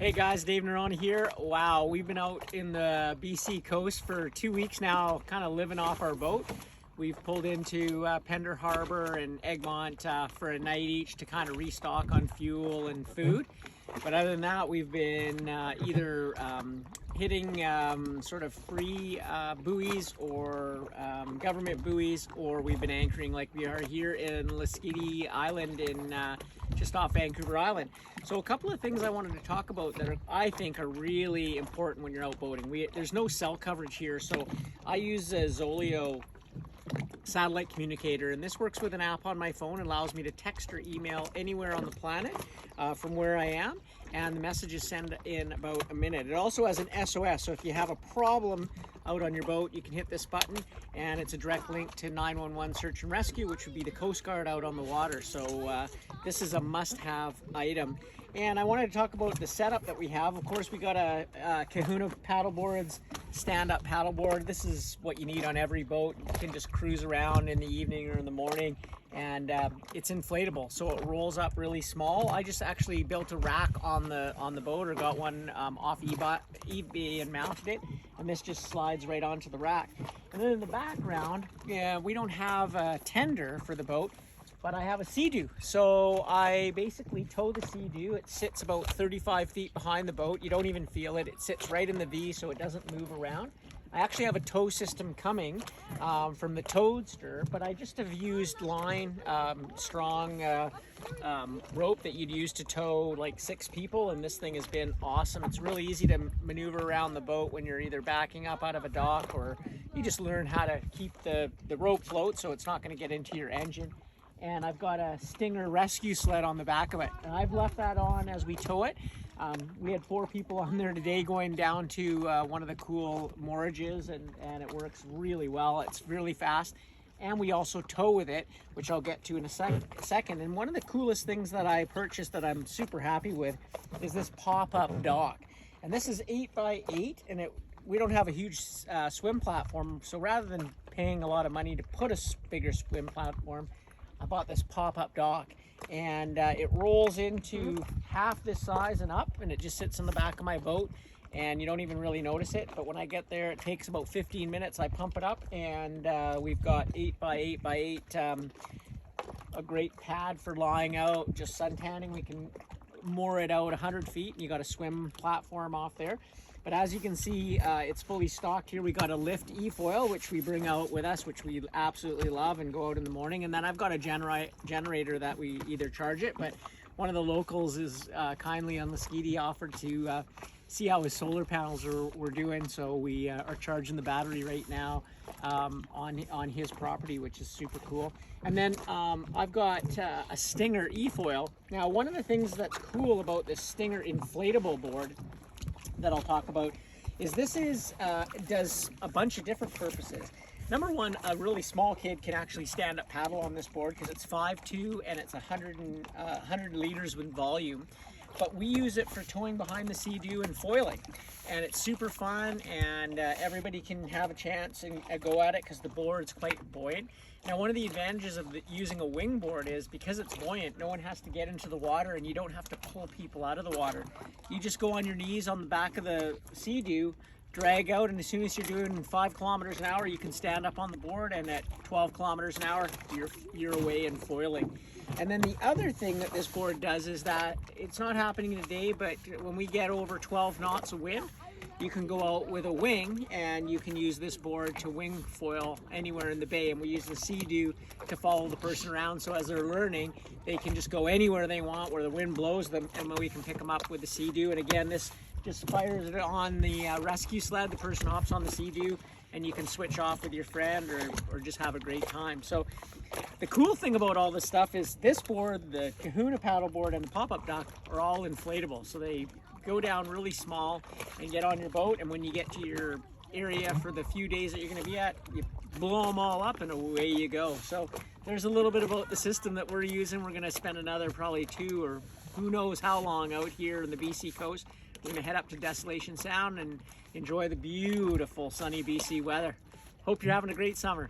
Hey guys, Dave Norona here. Wow, we've been out in the BC coast for 2 weeks now, kind of living off our boat. We've pulled into Pender Harbor and Egmont for a night each to kind of restock on fuel and food. But other than that, we've been either hitting sort of free buoys or government buoys, or we've been anchoring like we are here in Lasqueti Island in just off Vancouver Island. So a couple of things I wanted to talk about that I think are really important when you're out boating. There's no cell coverage here, so I use a Zoleo satellite communicator, and this works with an app on my phone and allows me to text or email anywhere on the planet from where I am, and the messages send in about a minute. It also has an SOS, so if you have a problem out on your boat, you can hit this button and it's a direct link to 911 search and rescue, which would be the Coast Guard out on the water. So this is a must-have item. And I wanted to talk about the setup that we have. Of course, we got a Kahuna paddleboards, stand-up paddleboard. This is what you need on every boat. You can just cruise around in the evening or in the morning, and it's inflatable, so it rolls up really small. I just actually built a rack on the boat, or got one off eBay and mounted it, and this just slides right onto the rack. And then in the background, we don't have a tender for the boat, but I have a Sea-Doo. So I basically tow the Sea-Doo. It sits about 35 feet behind the boat. You don't even feel it. It sits right in the V, so it doesn't move around. I actually have a tow system coming from the Toadster, but I just have used line, strong rope that you'd use to tow like 6 people, and this thing has been awesome. It's really easy to maneuver around the boat when you're either backing up out of a dock, or you just learn how to keep the rope float so it's not going to get into your engine. And I've got a Stinger rescue sled on the back of it, and I've left that on as we tow it. We had 4 people on there today going down to one of the cool moorages, and it works really well. It's really fast, and we also tow with it, which I'll get to in a second. And one of the coolest things that I purchased that I'm super happy with is this pop-up dock. And this is 8x8, and we don't have a huge swim platform, so rather than paying a lot of money to put a bigger swim platform, I bought this pop-up dock, and it rolls into half this size and up, and it just sits in the back of my boat, and you don't even really notice it. But when I get there, it takes about 15 minutes. I pump it up, and we've got 8x8x8, a great pad for lying out, just sun tanning. We can moor it out 100 feet, and you got a swim platform off there. But as you can see, it's fully stocked here. We got a lift e-foil, which we bring out with us, which we absolutely love and go out in the morning. And then I've got a generator that we either charge it, but one of the locals is kindly on Lasqueti offered to see how his solar panels were doing. So we are charging the battery right now on his property, which is super cool. And then I've got a Stinger e-foil. Now, one of the things that's cool about this Stinger inflatable board that I'll talk about is this does a bunch of different purposes. Number one, a really small kid can actually stand up paddle on this board because it's 5'2" and it's 100 liters with volume. But we use it for towing behind the Sea-Doo and foiling, and it's super fun, and everybody can have a chance and go at it because the board's quite buoyant. Now, one of the advantages of using a wingboard is because it's buoyant, no one has to get into the water, and you don't have to pull people out of the water. You just go on your knees on the back of the Sea-Doo, drag out, and as soon as you're doing 5 kilometers an hour, you can stand up on the board, and at 12 kilometers an hour, you're away and foiling. And then the other thing that this board does is that it's not happening today, but when we get over 12 knots of wind, you can go out with a wing, and you can use this board to wing foil anywhere in the bay. And we use the Sea-Doo to follow the person around, so as they're learning, they can just go anywhere they want where the wind blows them, and we can pick them up with the Sea-Doo. And again, this just fires it on the rescue sled. The person hops on the Sea-Doo, and you can switch off with your friend or just have a great time. So the cool thing about all this stuff is this board, the Kahuna paddleboard, and the pop-up dock are all inflatable. So they go down really small and get on your boat, and when you get to your area for the few days that you're going to be at, you blow them all up and away you go. So there's a little bit about the system that we're using. We're going to spend another probably 2 or who knows how long out here in the BC coast. We're going to head up to Desolation Sound and enjoy the beautiful sunny BC weather. Hope you're having a great summer.